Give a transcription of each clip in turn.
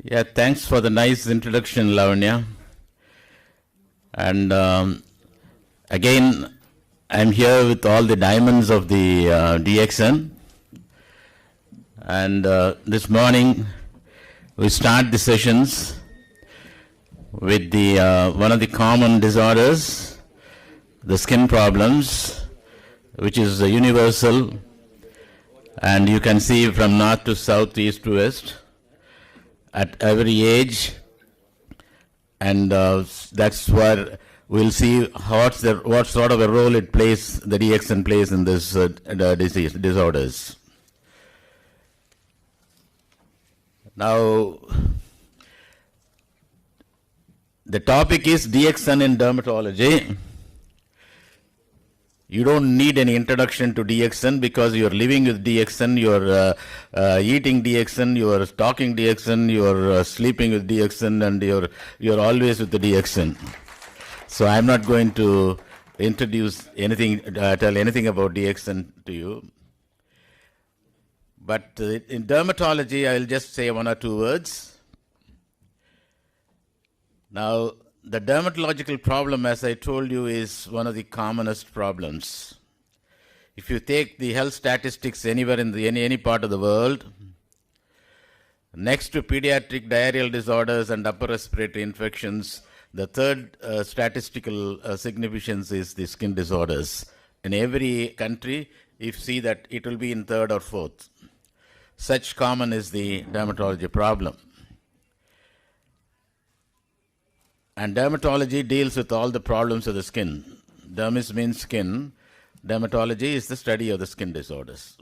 Yeah, thanks for the nice introduction, Lavanya. And again, I'm here with all the diamonds of the DXN. And this morning, we start the sessions with the one of the common disorders, the skin problems, which is universal. And you can see from north to south, east to west, at every age, and that's where we'll see what sort of a role it plays, the DXN plays in this disorders. Now, the topic is DXN in dermatology. You don't need any introduction to DXN because you're living with DXN, you're eating DXN, you're talking DXN, you're sleeping with DXN, and you're always with the DXN. So I'm not going to introduce anything, tell anything about DXN to you. But in dermatology, I'll just say one or two words. Now, the dermatological problem, as I told you, is one of the commonest problems. If you take the health statistics anywhere in any part of the world, next to pediatric diarrheal disorders and upper respiratory infections, the third statistical significance is the skin disorders. In every country, you see that it will be in third or fourth. Such common is the dermatology problem. And dermatology deals with all the problems of the skin. Dermis means skin. Dermatology is the study of the skin disorders.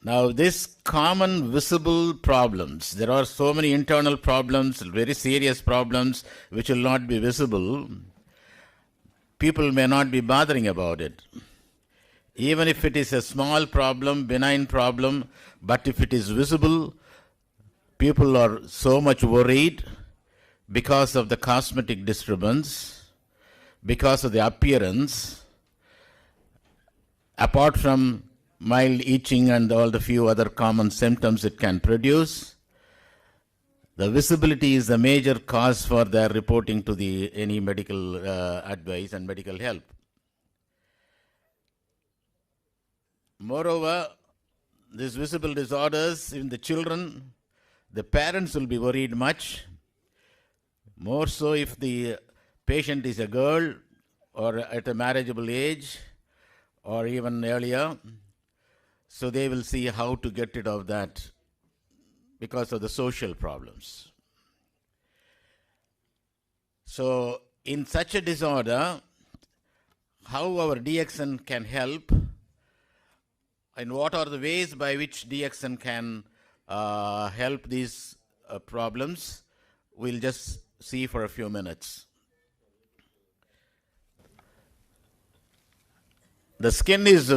Now, these common visible problems, there are so many internal problems, very serious problems, which will not be visible. People may not be bothering about it. Even if it is a small problem, benign problem, but if it is visible, people are so much worried because of the cosmetic disturbance, because of the appearance, apart from mild itching and all the few other common symptoms it can produce. The visibility is the major cause for their reporting to any medical advice and medical help. Moreover, these visible disorders in the children, the parents will be worried much, more so if the patient is a girl or at a marriageable age or even earlier. So they will see how to get rid of that because of the social problems. So in such a disorder, how our DXN can help and what are the ways by which DXN can help these problems, we'll just see for a few minutes. The skin is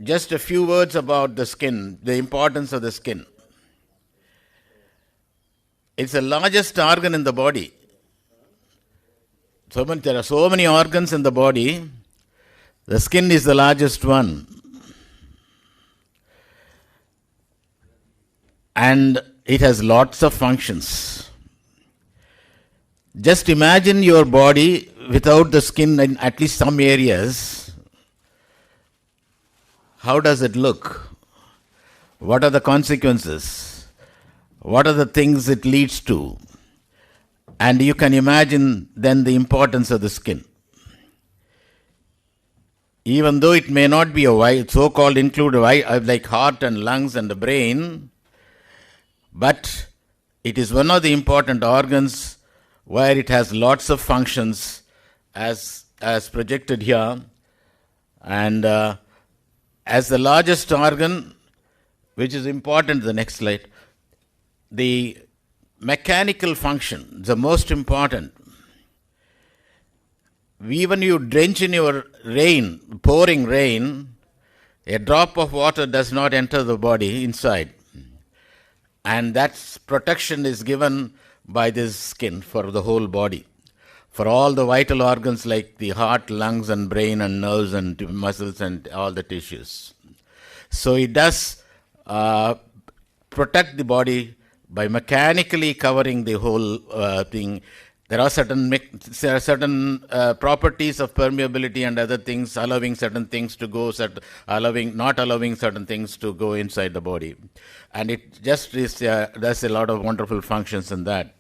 just a few words about the skin, the importance of the skin. It's the largest organ in the body. There are so many organs in the body. The skin is the largest one. And it has lots of functions. Just imagine your body without the skin in at least some areas. How does it look? What are the consequences? What are the things it leads to? And you can imagine then the importance of the skin. Even though it may not be a so-called include like heart and lungs and the brain, but it is one of the important organs where it has lots of functions as projected here. And as the largest organ, which is important, the next slide, the mechanical function, the most important. Even you drench in your rain, pouring rain, a drop of water does not enter the body inside. And that protection is given by this skin for the whole body. For all the vital organs like the heart, lungs, and brain, and nerves, and muscles, and all the tissues. So it does protect the body by mechanically covering the whole thing. There are certain properties of permeability and other things, allowing certain things to go, not allowing certain things to go inside the body. And it just does a lot of wonderful functions in that.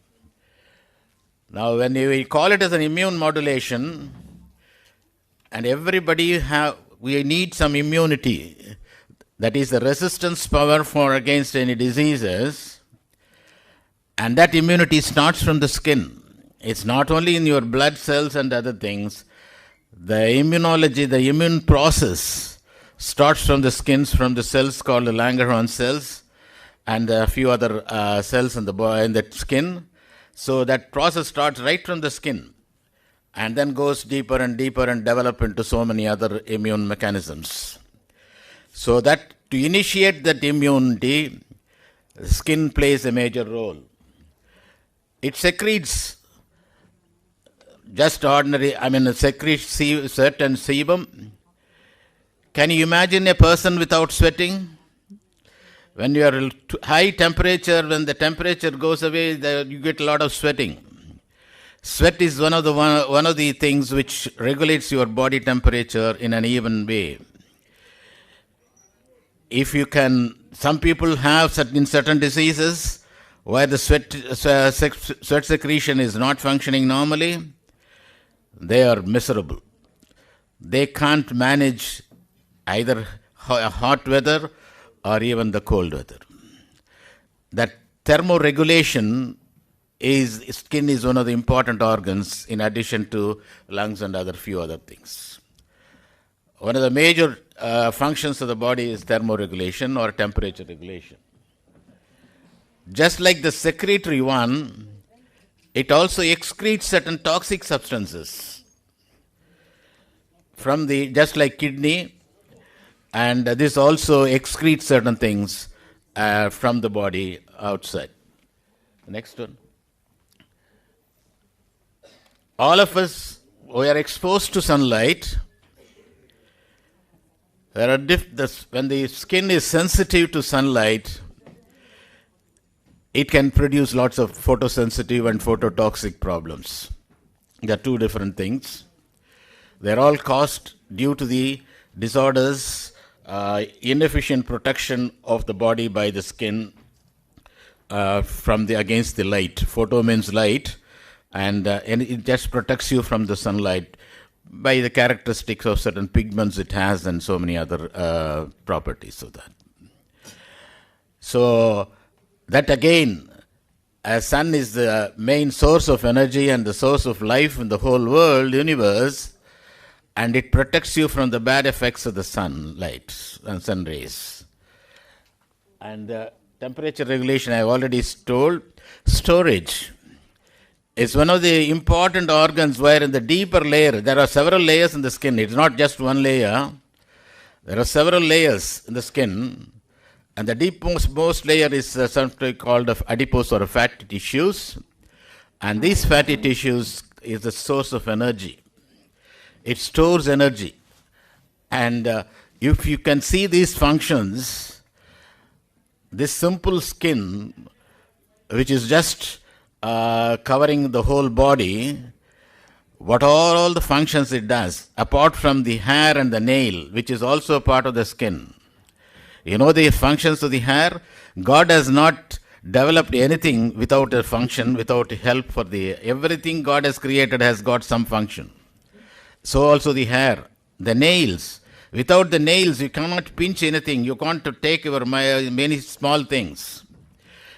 Now, when we call it as an immune modulation, and we need some immunity, that is the resistance power against any diseases, and that immunity starts from the skin. It's not only in your blood cells and other things. The immunology, the immune process starts from the skins, from the cells called the Langerhans cells, and a few other cells in the skin. So that process starts right from the skin and then goes deeper and deeper and develop into so many other immune mechanisms. So that to initiate that immunity, the skin plays a major role. It secretes it secretes sweat and sebum. Can you imagine a person without sweating? When you are high temperature, when the temperature goes away, you get a lot of sweating. Sweat is one of the things which regulates your body temperature in an even way. Some people have certain diseases where the sweat secretion is not functioning normally. They are miserable. They can't manage either hot weather or even the cold weather. That thermoregulation skin is one of the important organs in addition to lungs and few other things. One of the major functions of the body is thermoregulation or temperature regulation. Just like the secretory one, it also excretes certain toxic substances just like kidney, and this also excretes certain things from the body outside. Next one. All of us, we are exposed to sunlight. When the skin is sensitive to sunlight, it can produce lots of photosensitive and phototoxic problems. They are two different things. They are all caused due to the disorders, inefficient protection of the body by the skin against the light. Photo means light, and it just protects you from the sunlight by the characteristics of certain pigments it has and so many other properties of that. So that again, as sun is the main source of energy and the source of life in the whole world, universe, and it protects you from the bad effects of the sunlight and sun rays. And temperature regulation, I have already told. Storage is one of the important organs where in the deeper layer, there are several layers in the skin. It's not just one layer. There are several layers in the skin. And the deepmost layer is something called adipose or fatty tissues. And these fatty tissues is the source of energy. It stores energy. And if you can see these functions, this simple skin, which is just covering the whole body, what all the functions it does, apart from the hair and the nail, which is also part of the skin. You know the functions of the hair? God has not developed anything without a function, without help for everything God has created has got some function. So also the hair, the nails. Without the nails, you cannot pinch anything. You can't take your many small things.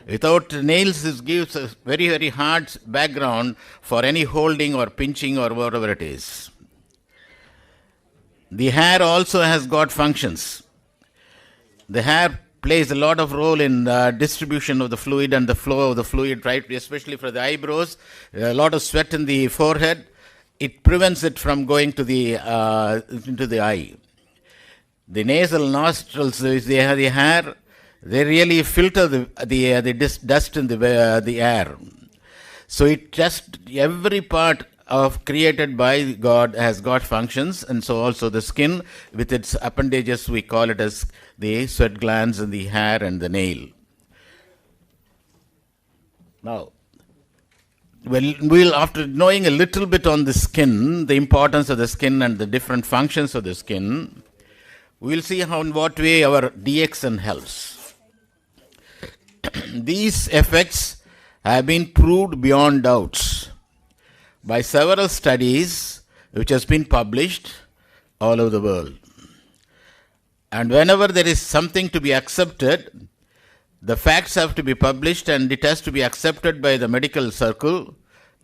Without nails, this gives a very, very hard background for any holding or pinching or whatever it is. The hair also has got functions. The hair plays a lot of role in distribution of the fluid and the flow of the fluid, right? Especially for the eyebrows, a lot of sweat in the forehead. It prevents it from going to into the eye. The nasal nostrils, they have the hair, they really filter the dust in the air. So it just, every part created by God has got functions, and so also the skin with its appendages, we call it as the sweat glands and the hair and the nail. Now, we'll after knowing a little bit on the skin, the importance of the skin and the different functions of the skin, we'll see how in what way our DXN helps. These effects have been proved beyond doubts by several studies which has been published all over the world. And whenever there is something to be accepted, the facts have to be published and it has to be accepted by the medical circle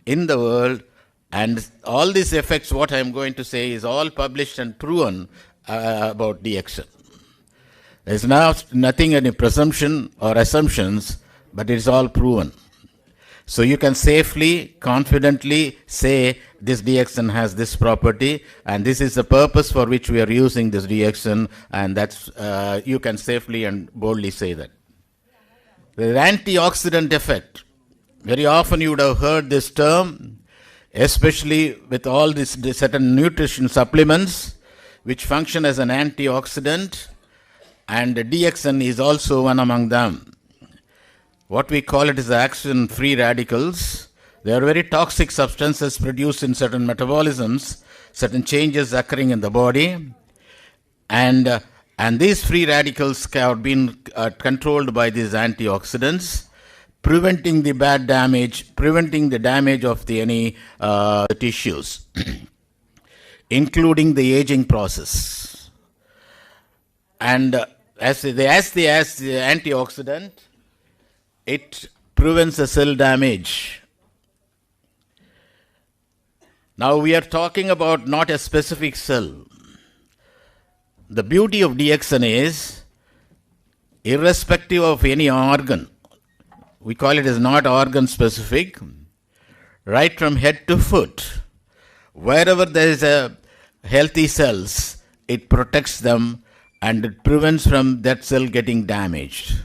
in the world. And all these effects, what I am going to say, is all published and proven about DXN. There is now nothing, any presumption or assumptions, but it is all proven. So you can safely, confidently say this DXN has this property, and this is the purpose for which we are using this DXN, and that's you can safely and boldly say that. The antioxidant effect. Very often you would have heard this term, especially with all these certain nutrition supplements which function as an antioxidant, and DXN is also one among them. What we call it is the oxygen-free radicals. They are very toxic substances produced in certain metabolisms, certain changes occurring in the body, and these free radicals have been controlled by these antioxidants, preventing the bad damage, preventing the damage of any tissues, including the aging process. And as the antioxidant, it prevents the cell damage. Now we are talking about not a specific cell. The beauty of DXN is, irrespective of any organ, we call it as not organ specific, right from head to foot, wherever there is a healthy cells, it protects them and it prevents from that cell getting damaged.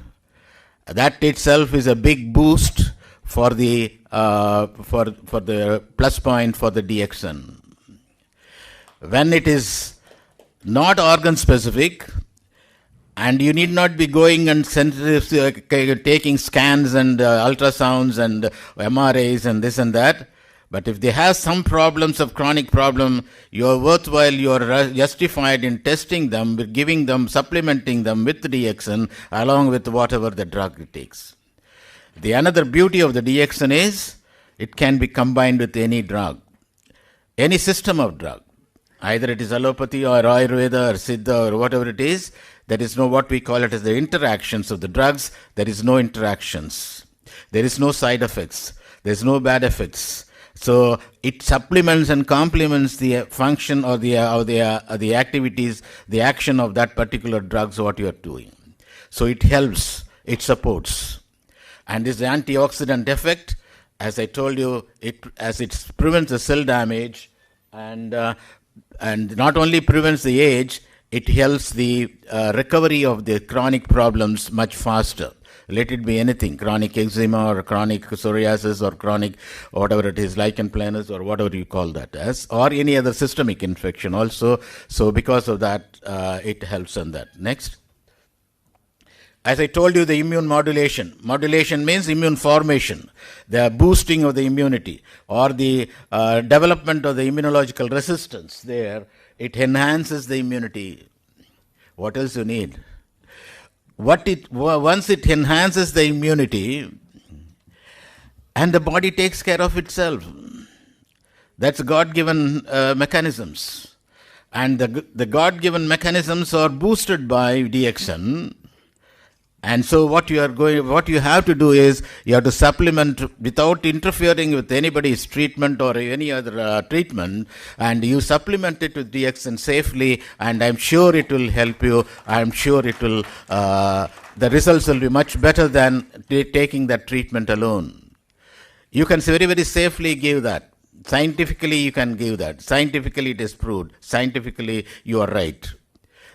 That itself is a big boost for the plus point for the DXN. When it is not organ specific, and you need not be going and taking scans and ultrasounds and MRIs and this and that, but if they have some problems of chronic problem, you are worthwhile, you are justified in testing them, giving them, supplementing them with DXN along with whatever the drug it takes. The another beauty of the DXN is it can be combined with any drug, any system of drug. Either it is allopathy or Ayurveda or Siddha or whatever it is, there is no what we call it as the interactions of the drugs. There is no interactions. There is no side effects. There is no bad effects. So it supplements and complements the function or the activities, the action of that particular drugs what you are doing. So it helps, it supports. And this antioxidant effect, as I told you, it prevents the cell damage and not only prevents the age, it helps the recovery of the chronic problems much faster. Let it be anything, chronic eczema or chronic psoriasis or chronic whatever it is, lichen planus or whatever you call that as, or any other systemic infection also. So because of that, it helps on that. Next. As I told you, the immune modulation. Modulation means immune formation, the boosting of the immunity or the development of the immunological resistance there. It enhances the immunity. What else you need? Once it enhances the immunity, and the body takes care of itself. That's God-given mechanisms. And the God-given mechanisms are boosted by DXN. And so what you have to do is you have to supplement without interfering with anybody's treatment or any other treatment, and you supplement it with DXN safely, and I'm sure it will help you. I'm sure it will, the results will be much better than taking that treatment alone. You can very, very safely give that. Scientifically, you can give that. Scientifically, it is proved. Scientifically, you are right.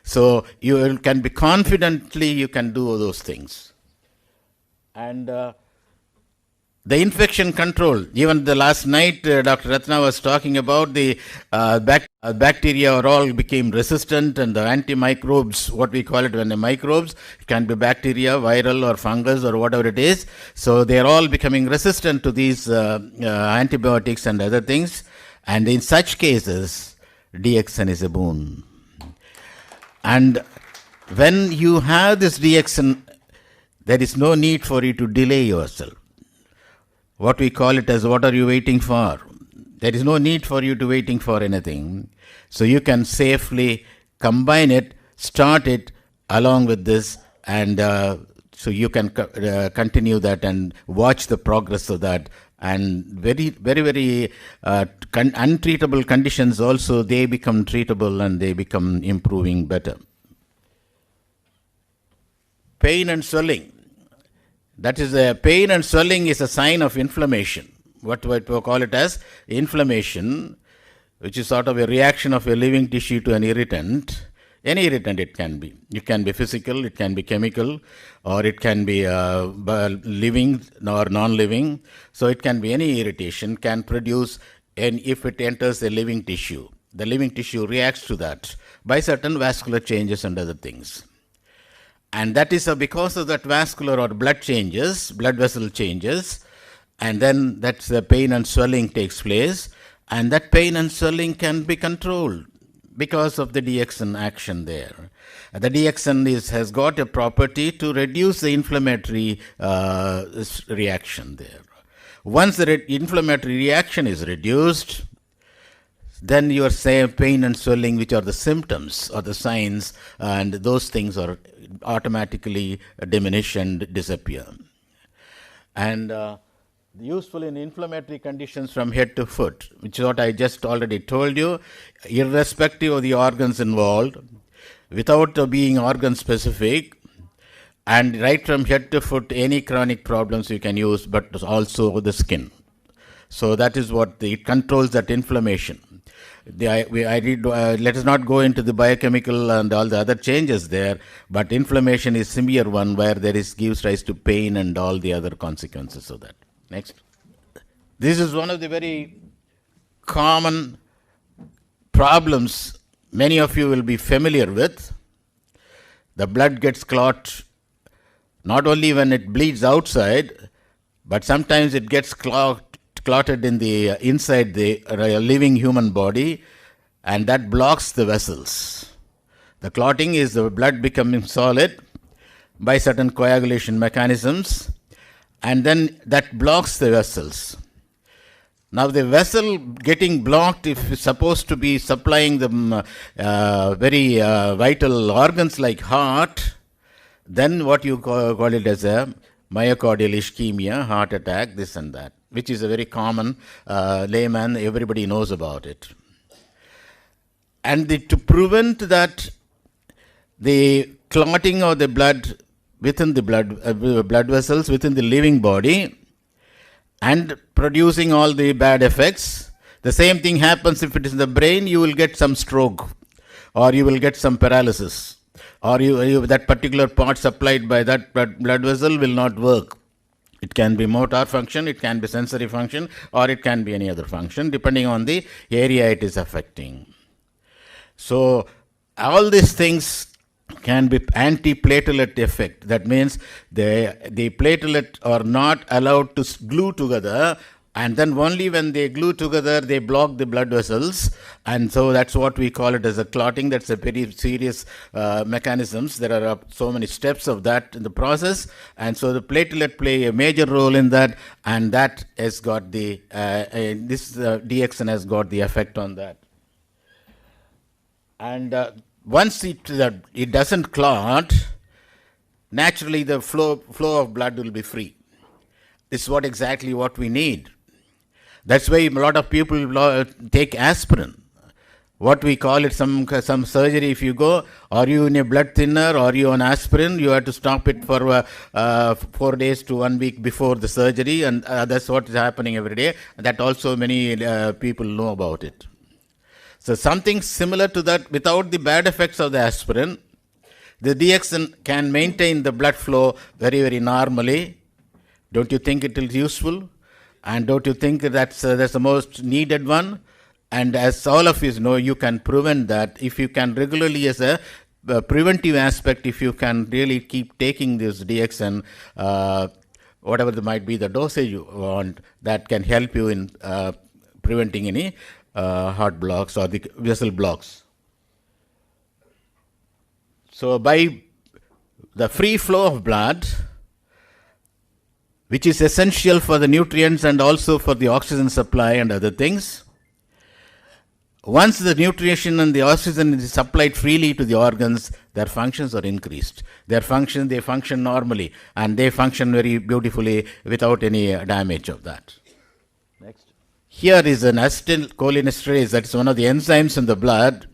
So you can be confidently, you can do those things. And The infection control, even the last night, Dr. Ratna was talking about the bacteria are all became resistant, and the antimicrobes, what we call it when the microbes, it can be bacteria, viral or fungus or whatever it is. So they are all becoming resistant to these antibiotics and other things. And in such cases, DXN is a boon. And when you have this DXN, there is no need for you to delay yourself. What we call it as, what are you waiting for? There is no need for you to waiting for anything. So you can safely combine it, start it along with this, and so you can continue that and watch the progress of that. And very untreatable conditions also, they become treatable and they become improving better. Pain and swelling. That is, pain and swelling is a sign of inflammation. What we call it as inflammation, which is sort of a reaction of a living tissue to an irritant. Any irritant it can be. It can be physical, it can be chemical, or it can be living or non-living. So it can be any irritation can produce, and if it enters the living tissue reacts to that by certain vascular changes and other things. And that is because of that vascular or blood vessel changes, and then that's the pain and swelling takes place, and that pain and swelling can be controlled because of the DXN action there. The DXN has got a property to reduce the inflammatory reaction there. Once the inflammatory reaction is reduced, then your pain and swelling, which are the symptoms or the signs, and those things are automatically diminish and disappear. And useful in inflammatory conditions from head to foot, which is what I just already told you, irrespective of the organs involved, without being organ specific, and right from head to foot, any chronic problems you can use, but also the skin. So that is what it controls, that inflammation. Let us not go into the biochemical and all the other changes there, but inflammation is severe one where gives rise to pain and all the other consequences of that. Next. This is one of the very common problems many of you will be familiar with. The blood gets clot not only when it bleeds outside, but sometimes it gets clotted in the inside the living human body, and that blocks the vessels. The clotting is the blood becoming solid by certain coagulation mechanisms, and then that blocks the vessels. Now the vessel getting blocked, if it's supposed to be supplying the very vital organs like heart, then what you call it as a myocardial ischemia, heart attack, this and that, which is a very common layman, everybody knows about it. And to prevent that, the clotting of the blood within the blood vessels within the living body and producing all the bad effects, the same thing happens if it is in the brain. You will get some stroke, or you will get some paralysis, or that particular part supplied by that blood vessel will not work. It can be motor function, it can be sensory function, or it can be any other function, depending on the area it is affecting. So all these things can be anti-platelet effect. That means the platelet are not allowed to glue together, and then only when they glue together, they block the blood vessels, and so that's what we call it as a clotting. That's a very serious mechanisms. There are so many steps of that in the process, and so the platelet play a major role in that, and that has got the DXN has got the effect on that. And once it doesn't clot, naturally the flow of blood will be free. This is exactly what we need. That's why a lot of people take aspirin. What we call it, some surgery, if you go, are you in a blood thinner, or you on aspirin, you have to stop it for 4 days to 1 week before the surgery, and that's what is happening every day. That also many people know about it. So something similar to that, without the bad effects of the aspirin, the DXN can maintain the blood flow very, very normally. Don't you think it is useful? And don't you think that's the most needed one? And as all of you know, you can prevent that if you can regularly, as a preventive aspect, if you can really keep taking this DXN, whatever might be the dosage you want, that can help you in preventing any heart blocks or the vessel blocks. So by the free flow of blood, which is essential for the nutrients and also for the oxygen supply and other things, once the nutrition and the oxygen is supplied freely to the organs, their functions are increased. They function normally, and they function very beautifully without any damage of that. Next. Here is an acetylcholinesterase, that is one of the enzymes in the blood,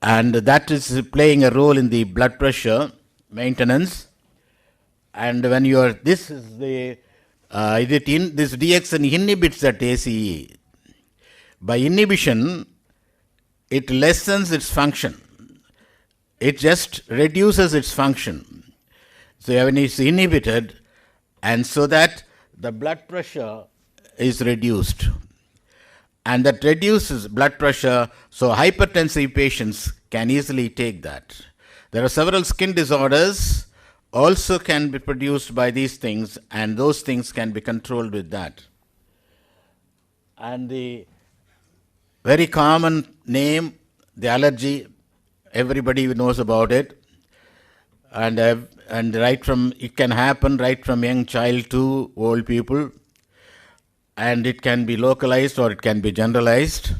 and that is playing a role in the blood pressure maintenance. And when you are, this is the, this DXN inhibits that ACE. By inhibition, it lessens its function. It just reduces its function. So when it's inhibited, and so that the blood pressure is reduced. And that reduces blood pressure, so hypertensive patients can easily take that. There are several skin disorders also can be produced by these things, and those things can be controlled with that. And the very common name, the allergy, everybody knows about it, and right from, it can happen right from young child to old people, and it can be localized or it can be generalized,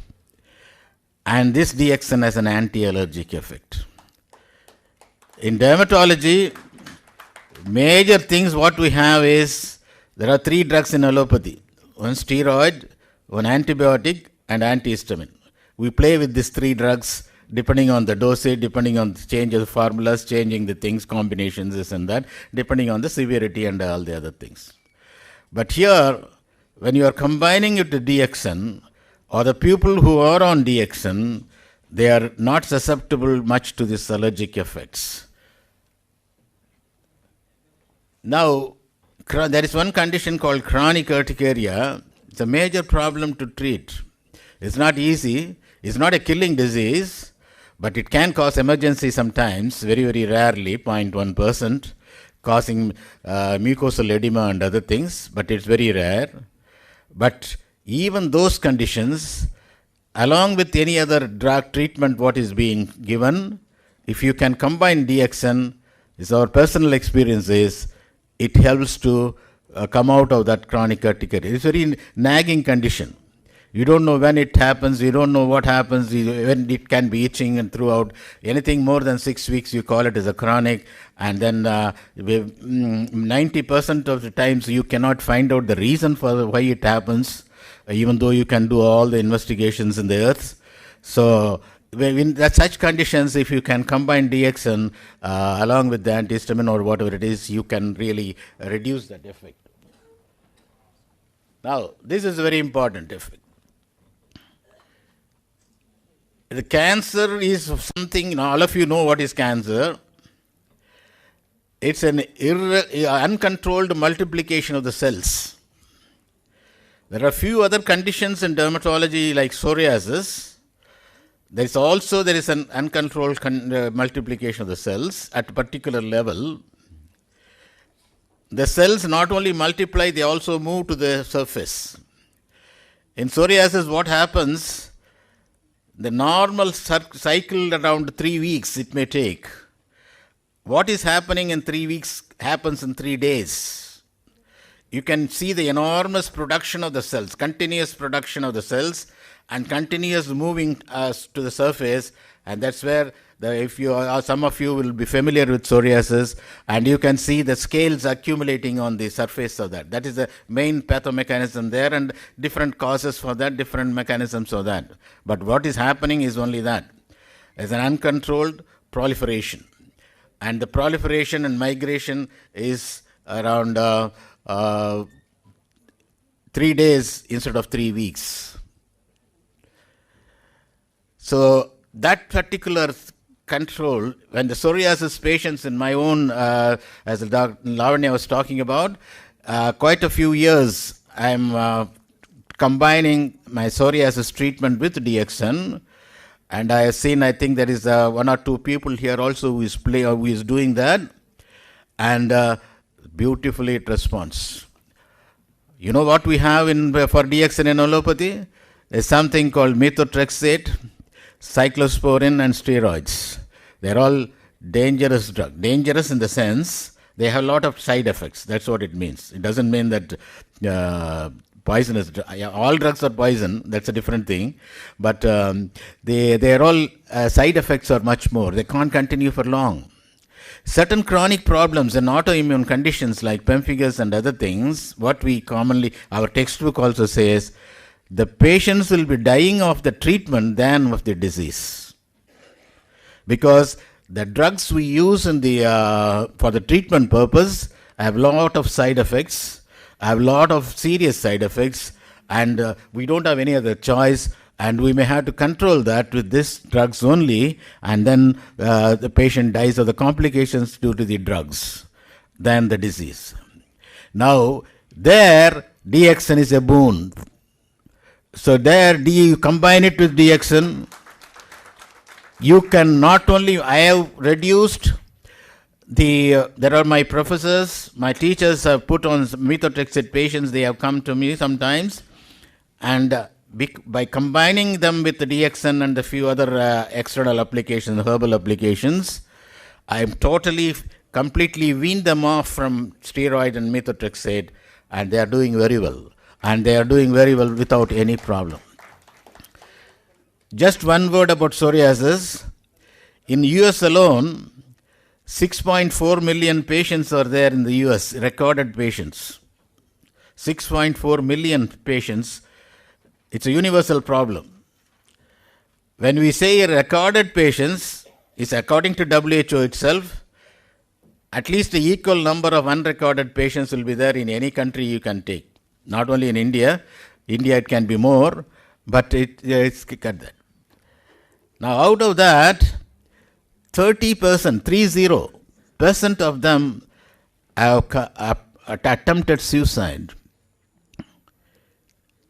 and this DXN has an anti-allergic effect. In dermatology, major things what we have is, there are 3 drugs in allopathy, one steroid, one antibiotic, and antihistamine. We play with these 3 drugs depending on the dosage, depending on the change of the formulas, changing the things, combinations, this and that, depending on the severity and all the other things. But here, when you are combining it with DXN, or the people who are on DXN, they are not susceptible much to these allergic effects. Now, there is one condition called chronic urticaria. It's a major problem to treat. It's not easy. It's not a killing disease, but it can cause emergency sometimes, very, very rarely, 0.1%, causing mucosal edema and other things, but it's very rare. But even those conditions, along with any other drug treatment what is being given, if you can combine DXN, is our personal experience is, it helps to come out of that chronic urticaria. It's a very nagging condition. You don't know when it happens, you don't know what happens, when it can be itching, and throughout anything more than 6 weeks, you call it as a chronic, and then 90% of the times you cannot find out the reason for why it happens, even though you can do all the investigations in the earth. So in such conditions, if you can combine DXN along with the antihistamine or whatever it is, you can really reduce that effect. Now, this is a very important effect. The cancer is something, all of you know what is cancer. It's an uncontrolled multiplication of the cells. There are few other conditions in dermatology like psoriasis. There is an uncontrolled multiplication of the cells at a particular level. The cells not only multiply, they also move to the surface. In psoriasis, what happens? The normal cycle around 3 weeks it may take. What is happening in 3 weeks happens in 3 days. You can see the enormous production of the cells, continuous production of the cells, and continuous moving to the surface, and that's where some of you will be familiar with psoriasis, and you can see the scales accumulating on the surface of that. That is the main pathomechanism there, and different causes for that, different mechanisms for that. But what is happening is only that. There's an uncontrolled proliferation, and the proliferation and migration is around 3 days instead of 3 weeks. So that particular control, when the psoriasis patients in my own, as Dr. Lavanya was talking about, quite a few years I'm combining my psoriasis treatment with DXN, and I have seen, I think there is one or two people here also who is doing that, and beautifully it responds. You know what we have for DXN in allopathy? There's something called methotrexate, cyclosporin, and steroids. They're all dangerous drugs. Dangerous in the sense they have a lot of side effects. That's what it means. It doesn't mean that poisonous. All drugs are poison. That's a different thing. But they're all side effects are much more. They can't continue for long. Certain chronic problems and autoimmune conditions like pemphigus and other things, what we commonly, our textbook also says, the patients will be dying of the treatment than of the disease. Because the drugs we use for the treatment purpose have a lot of side effects, have a lot of serious side effects, and we don't have any other choice, and we may have to control that with these drugs only, and then the patient dies of the complications due to the drugs than the disease. Now, there, DXN is a boon. So there, you combine it with DXN, you can not only, I have reduced there are my professors, my teachers have put on methotrexate patients, they have come to me sometimes, and by combining them with the DXN and a few other external applications, herbal applications, I am completely weaned them off from steroid and methotrexate, and they are doing very well. And they are doing very well without any problem. Just one word about psoriasis. In US alone, 6.4 million patients are there in the US, recorded patients. 6.4 million patients. It's a universal problem. When we say recorded patients, it's according to WHO itself, at least an equal number of unrecorded patients will be there in any country you can take. Not only in India. India it can be more, but it's cut that. Now out of that, 30% of them have attempted suicide.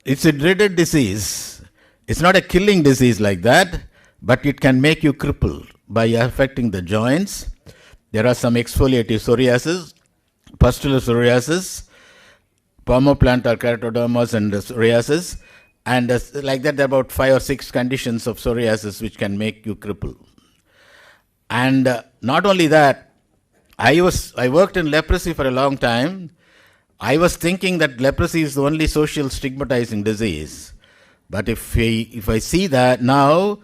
It's a dreaded disease. It's not a killing disease like that, but it can make you cripple by affecting the joints. There are some exfoliative psoriasis, pustular psoriasis, palmoplantar keratodermas and psoriasis, and like that there are about 5 or 6 conditions of psoriasis which can make you cripple. And not only that, I worked in leprosy for a long time. I was thinking that leprosy is the only social stigmatizing disease. But if I see that now,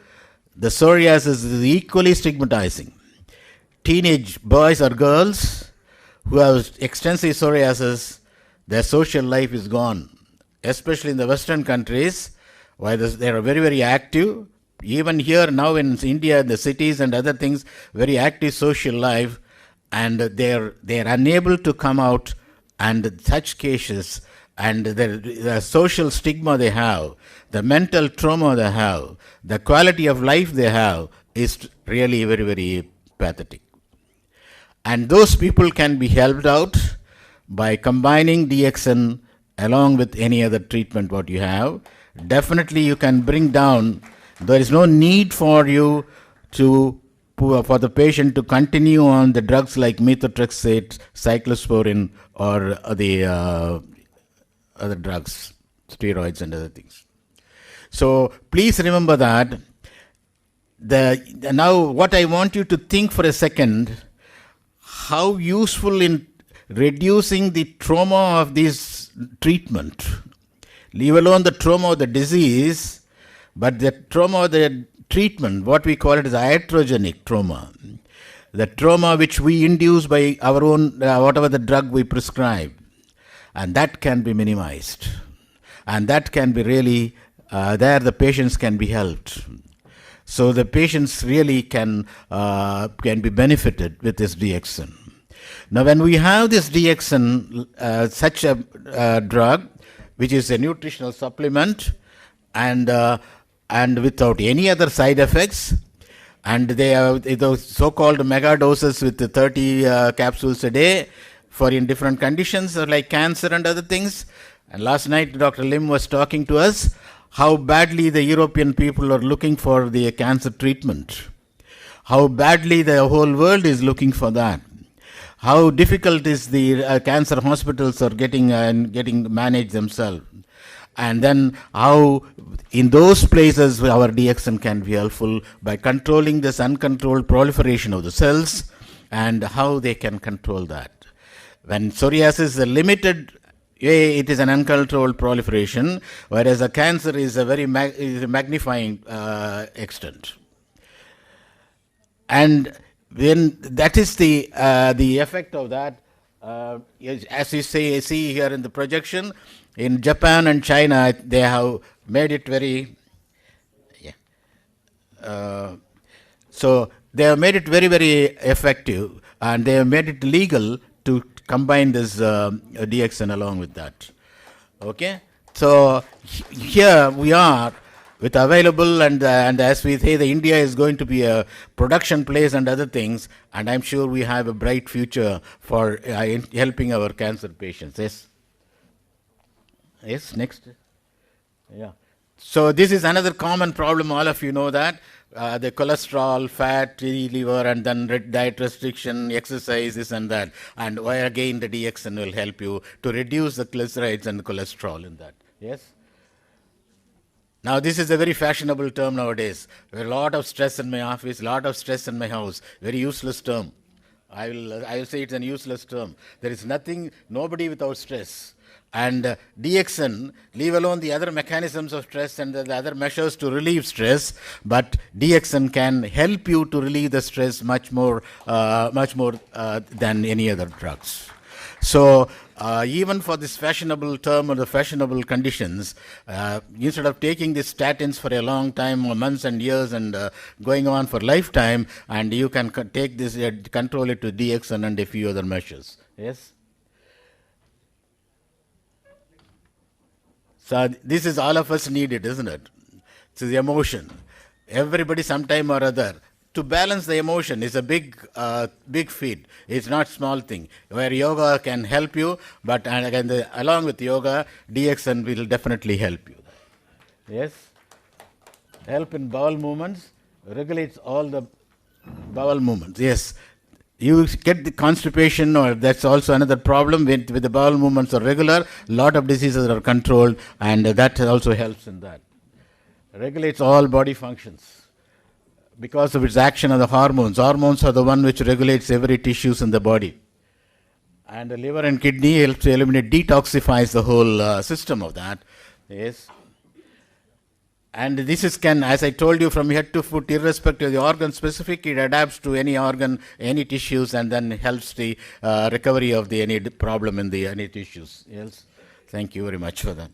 the psoriasis is equally stigmatizing. Teenage boys or girls who have extensive psoriasis, their social life is gone, especially in the Western countries, where they are very, very active. Even here now in India, the cities and other things, very active social life, and they're unable to come out, and such cases, and the social stigma they have, the mental trauma they have, the quality of life they have is really very, very pathetic. And those people can be helped out by combining DXN along with any other treatment what you have. Definitely you can bring down, there is no need for you for the patient to continue on the drugs like methotrexate, cyclosporin, or the other drugs, steroids and other things. So please remember that. Now what I want you to think for a second, how useful in reducing the trauma of this treatment, leave alone the trauma of the disease, but the trauma of the treatment, what we call it is iatrogenic trauma, the trauma which we induce by our own, whatever the drug we prescribe, and that can be minimized, and that can be really, there the patients can be helped. So the patients really can be benefited with this DXN. Now when we have this DXN, such a drug, which is a nutritional supplement, and without any other side effects, and they have those so-called mega doses with the 30 capsules a day for in different conditions like cancer and other things, And last night, Dr. Lim was talking to us how badly the European people are looking for the cancer treatment, how badly the whole world is looking for that, how difficult is the cancer hospitals are getting managed themselves, and then how in those places our DXN can be helpful by controlling this uncontrolled proliferation of the cells and how they can control that. When psoriasis is a limited it is an uncontrolled proliferation, whereas a cancer is a very magnifying extent. And when that is the effect of that, as you see here in the projection, in Japan and China, they have made it very, so they have made it very, very effective, and they have made it legal to combine this DXN along with that. Okay, so here we are with available, and as we say, the India is going to be a production place and other things, and I'm sure we have a bright future for helping our cancer patients. Yes. Yes. Next. Yeah. So this is another common problem. All of you know that. The cholesterol, fat, liver, and then diet restriction, exercise, this and that. And why again the DXN will help you to reduce the glycerides and the cholesterol in that. Yes? Now this is a very fashionable term nowadays. There are a lot of stress in my office, a lot of stress in my house. Very useless term. I will say it's an useless term. There is nobody without stress. And DXN, leave alone the other mechanisms of stress and the other measures to relieve stress, but DXN can help you to relieve the stress much more than any other drugs. So even for this fashionable term or the fashionable conditions, instead of taking these statins for a long time, or months and years, and going on for lifetime, and you can take this, control it to DXN and a few other measures. Yes. So this is all of us need it, isn't it? It's the emotion. Everybody sometime or other. To balance the emotion is a big feat. It's not small thing. Where yoga can help you, but again, along with yoga, DXN will definitely help you. Yes? Help in bowel movements, regulates all the bowel movements. Yes. You get the constipation, or that's also another problem with the bowel movements are regular, a lot of diseases are controlled, and that also helps in that. Regulates all body functions because of its action on the hormones. Hormones are the one which regulates every tissues in the body. And the liver and kidney helps to eliminate, detoxifies the whole system of that. Yes. And this is as I told you, from head to foot, irrespective of the organ specific, it adapts to any organ, any tissues, and then helps the recovery of any problem in any tissues. Yes. Thank you very much for that.